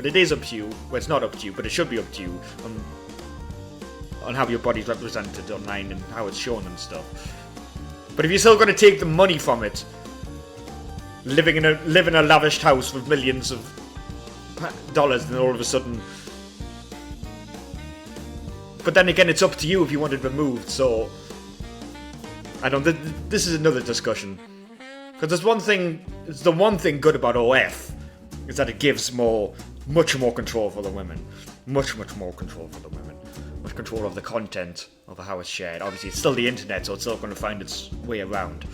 but it is up to you. Well, it's not up to you, but it should be up to you on how your body's represented online and how it's shown and stuff. But if you're still going to take the money from it, live in a lavish house with millions of dollars, and all of a sudden. But then again, it's up to you if you want it removed. So I don't. This is another discussion. Because there's one thing. It's the one thing good about OF is that it gives much more control for the women, much more control for the women, much control of the content of how it's shared. Obviously, it's still the internet, so it's still going to find its way around.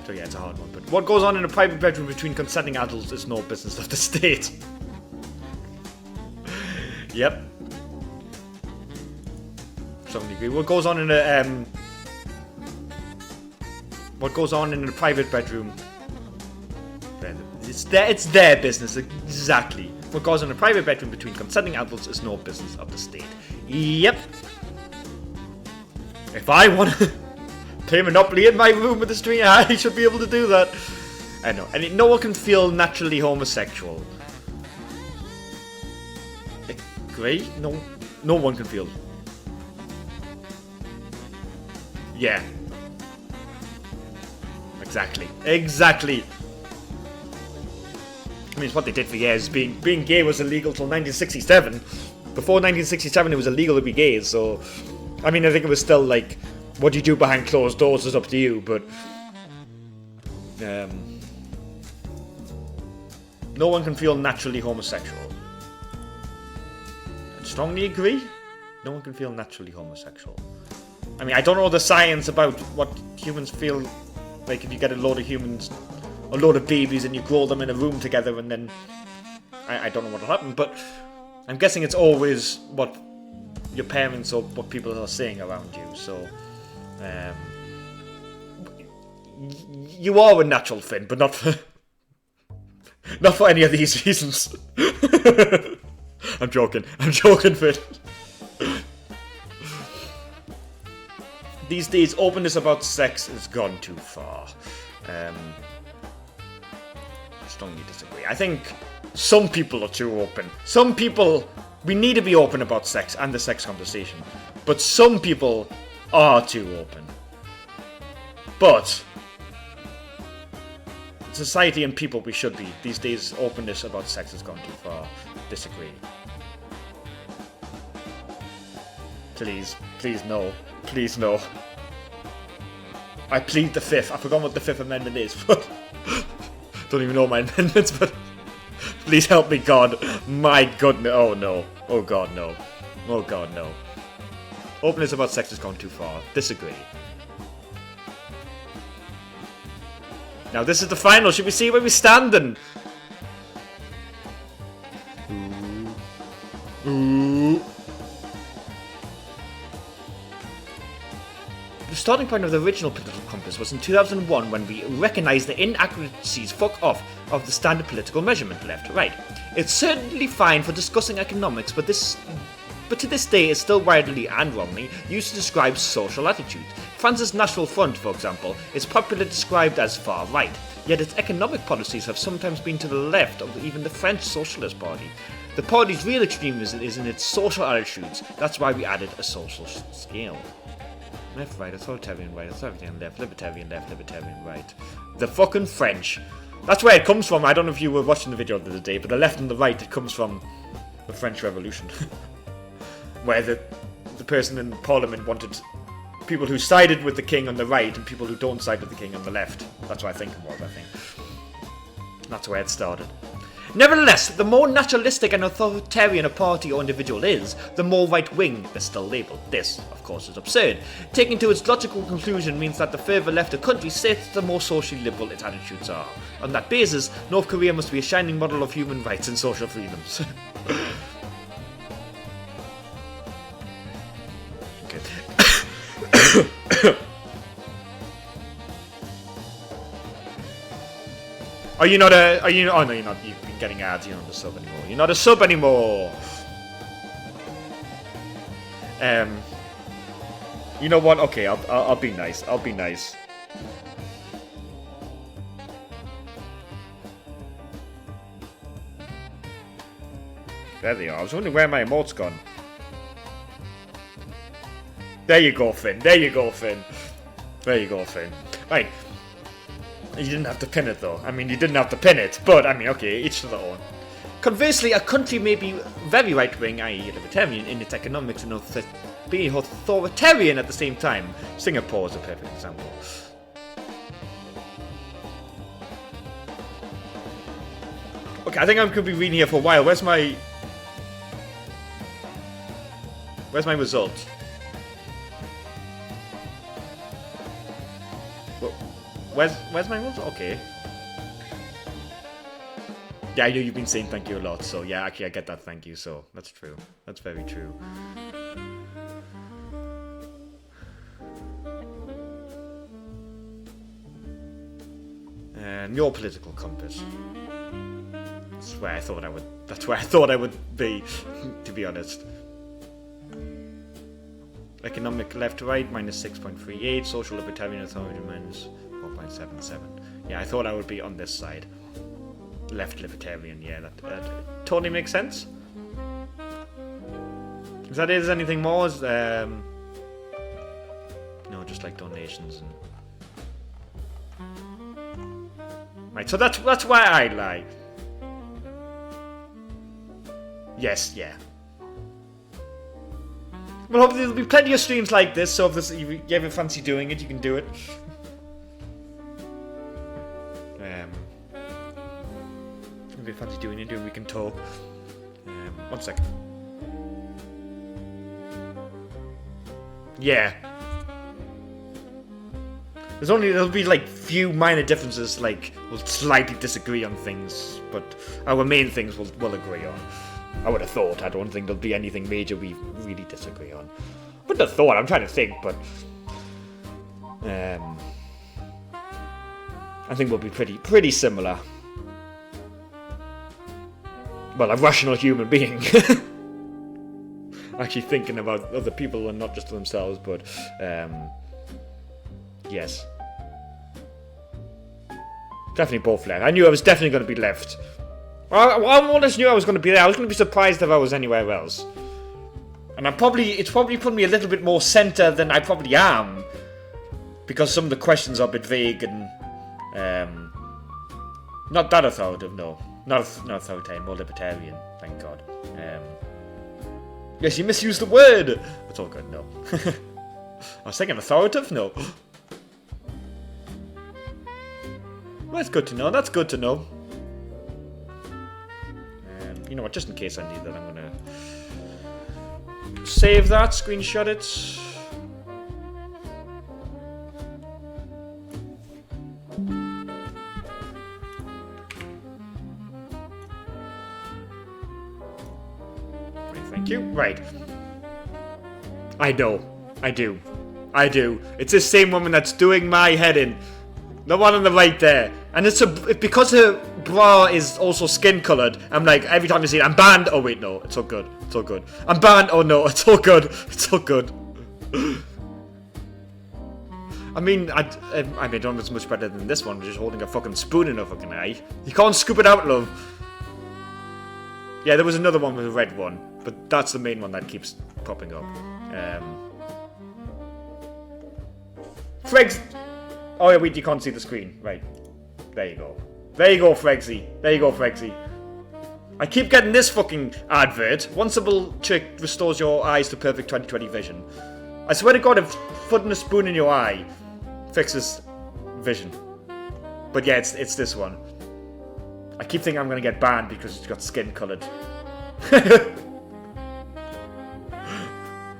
So yeah, it's a hard one. But what goes on in a private bedroom between consenting adults is no business of the state. Yep. Strongly agree. What goes on in a private bedroom? It's their business, exactly. What goes on in a private bedroom between consenting adults is no business of the state. Yep. If I want to play Monopoly in my room with the stream, I should be able to do that. I know. And no one can feel naturally homosexual. Agree? No one can feel. Yeah. Exactly. I mean, it's what they did for years. Being gay was illegal till 1967. Before 1967, it was illegal to be gay, so... I mean, I think it was still like, what you do behind closed doors is up to you, but... no one can feel naturally homosexual. I strongly agree. No one can feel naturally homosexual. I mean, I don't know the science about what humans feel like if you get a load of humans, a load of babies, and you grow them in a room together, and then... I don't know what will happen, but I'm guessing it's always what your parents or what people are saying around you, so... you are a natural, Finn, but not for... not for any of these reasons. I'm joking, Finn. These days, openness about sex has gone too far. I strongly disagree. I think some people are too open. Some people... We need to be open about sex and the sex conversation. But some people are too open. But... society and people, we should be. These days, openness about sex has gone too far. Disagree. Please no. Please no. I plead the fifth. I forgot what the Fifth Amendment is, but... don't even know my amendments, but... please help me, God. My goodness. Oh, no. Oh, God, no. Oh, God, no. Openness about sex has gone too far. Disagree. Now, this is the final. Should we see where we stand then? Ooh. The starting point of the original political compass was in 2001 when we recognised the inaccuracies, fuck off, of the standard political measurement left-right. It's certainly fine for discussing economics, but to this day it's still widely and wrongly used to describe social attitudes. France's National Front, for example, is popularly described as far-right, yet its economic policies have sometimes been to the left of even the French Socialist Party. The party's real extremism is in its social attitudes. That's why we added a social scale. Left, right, authoritarian left, libertarian right. The fucking French. That's where it comes from. I don't know if you were watching the video the other day, but the left and the right, it comes from the French Revolution. Where the person in Parliament wanted people who sided with the king on the right and people who don't side with the king on the left. That's what I think it was, That's where it started. Nevertheless, the more naturalistic and authoritarian a party or individual is, the more right-wing they're still labelled. This, of course, is absurd. Taking to its logical conclusion means that the further left a country sits, the more socially liberal its attitudes are. On that basis, North Korea must be a shining model of human rights and social freedoms. Oh, no, you're not. You've been getting ads. You're not a sub anymore. You're not a sub anymore. You know what? Okay, I'll be nice. There they are. I was wondering where my emote's gone. There you go, Finn. There you go, Finn. There you go, Finn. Right. You didn't have to pin it, though. I mean, you didn't have to pin it, but, I mean, okay, each to their own. Conversely, a country may be very right-wing, i.e. libertarian, in its economics and be authoritarian at the same time. Singapore is a perfect example. Okay, I think I'm going to be reading here for a while. Where's my result? Where's my result? Okay. Yeah, I know you've been saying thank you a lot, so yeah, actually I get that thank you, so that's true. That's very true. And your political compass. That's where I thought I would be, to be honest. Economic left to right, minus 6.38. Social libertarian authority, minus 4.77. Yeah, I thought I would be on this side. Left libertarian, yeah, that totally makes sense. If that is anything more, no, just like donations and... Right, so that's why I lie. Yes, yeah. Well, hopefully there'll be plenty of streams like this, so if you ever fancy doing it, you can do it. If you fancy doing it, we can talk. 1 second. Yeah. There'll be like few minor differences, like we'll slightly disagree on things, but our main things we'll agree on. I would have thought. I don't think there'll be anything major we really disagree on. I wouldn't have thought. I'm trying to think, but I think we'll be pretty similar. Well, a rational human being. Actually thinking about other people and not just themselves, but yes. Definitely both left. I knew I was definitely going to be left. I almost knew I was going to be there. I was going to be surprised if I was anywhere else. And it's probably put me a little bit more centre than I probably am. Because some of the questions are a bit vague and not that authoritative, no. Not authoritarian, more libertarian, thank God. Yes, you misused the word! It's all good, no. I was thinking authoritative? No. Well, that's good to know, that's good to know. You know what, just in case I need that, I'm gonna save that, screenshot it. Thank you. Right. I know. I do. It's this same woman that's doing my head in. The one on the right there. And it's because her bra is also skin coloured, I'm like, every time I see it, I'm banned. Oh wait, no, it's all good. It's all good. I'm banned. Oh no, it's all good. It's all good. I mean, I don't know if it's much better than this one, but just holding a fucking spoon in her fucking eye. You can't scoop it out, love. Yeah, there was another one with a red one, but that's the main one that keeps popping up. Fregs! Oh yeah, wait, you can't see the screen. Right. There you go. There you go, Fregsy. There you go, Fregsy. I keep getting this fucking advert. One simple trick restores your eyes to perfect 20/20 vision. I swear to God, if putting a spoon in your eye fixes vision. But yeah, it's this one. I keep thinking I'm gonna get banned because it's got skin coloured.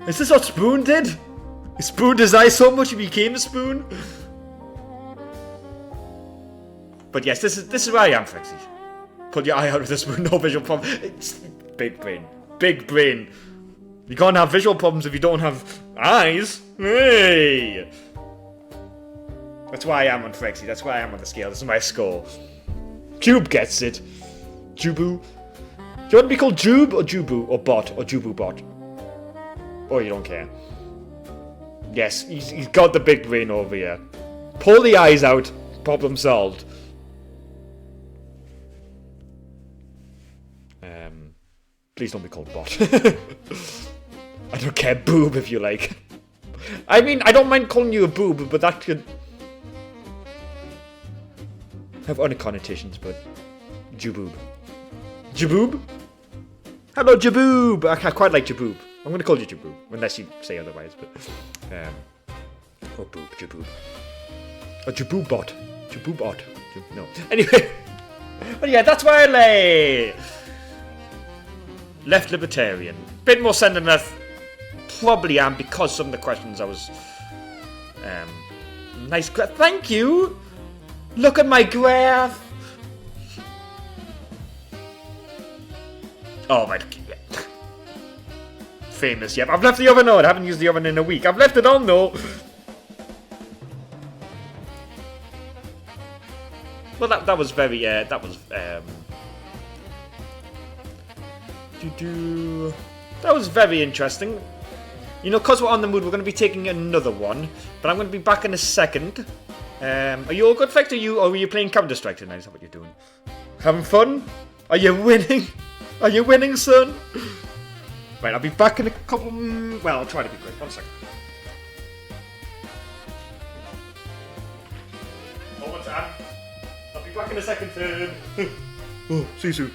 Is this what Spoon did? He spooned his eye so much he became a spoon? But yes, this is where I am, Frexy. Pull your eye out of the spoon, no visual problem. It's big brain. Big brain. You can't have visual problems if you don't have eyes. Hey! That's why I am on Frexy. That's why I am on the scale. This is my score. Jube gets it. Jubu. Do you want to be called Jube or Jubu or Bot or Jubu Bot? Or you don't care? Yes, he's got the big brain over here. Pull the eyes out. Problem solved. Please don't be called bot. I don't care, boob, if you like. I mean, I don't mind calling you a boob, but that could have other connotations, but... Jaboob. Jaboob? Hello, Jaboob! I quite like Jaboob. I'm gonna call you Jaboob, unless you say otherwise, but... Oh, boob, Jaboob. A Jaboob bot. Jaboob bot. No. Anyway. But yeah, that's why I lay. Left libertarian. Bit more sentiment than I probably am, because some of the questions I was... nice. Thank you! Look at my graph! Oh my... Famous, yep. I've left the oven on. I haven't used the oven in a week. I've left it on, though. Well, that was very... that was... That was very interesting. You know, because we're on the mood, we're going to be taking another one. But I'm going to be back in a second. Are you all good, Fecht? Or are you playing Counter-Strike tonight? Is that what you're doing? Having fun? Are you winning? Are you winning, son? Right, I'll be back in a couple... Well, I'll try to be quick. 1 second. One more time. I'll be back in a second. Oh, see you soon.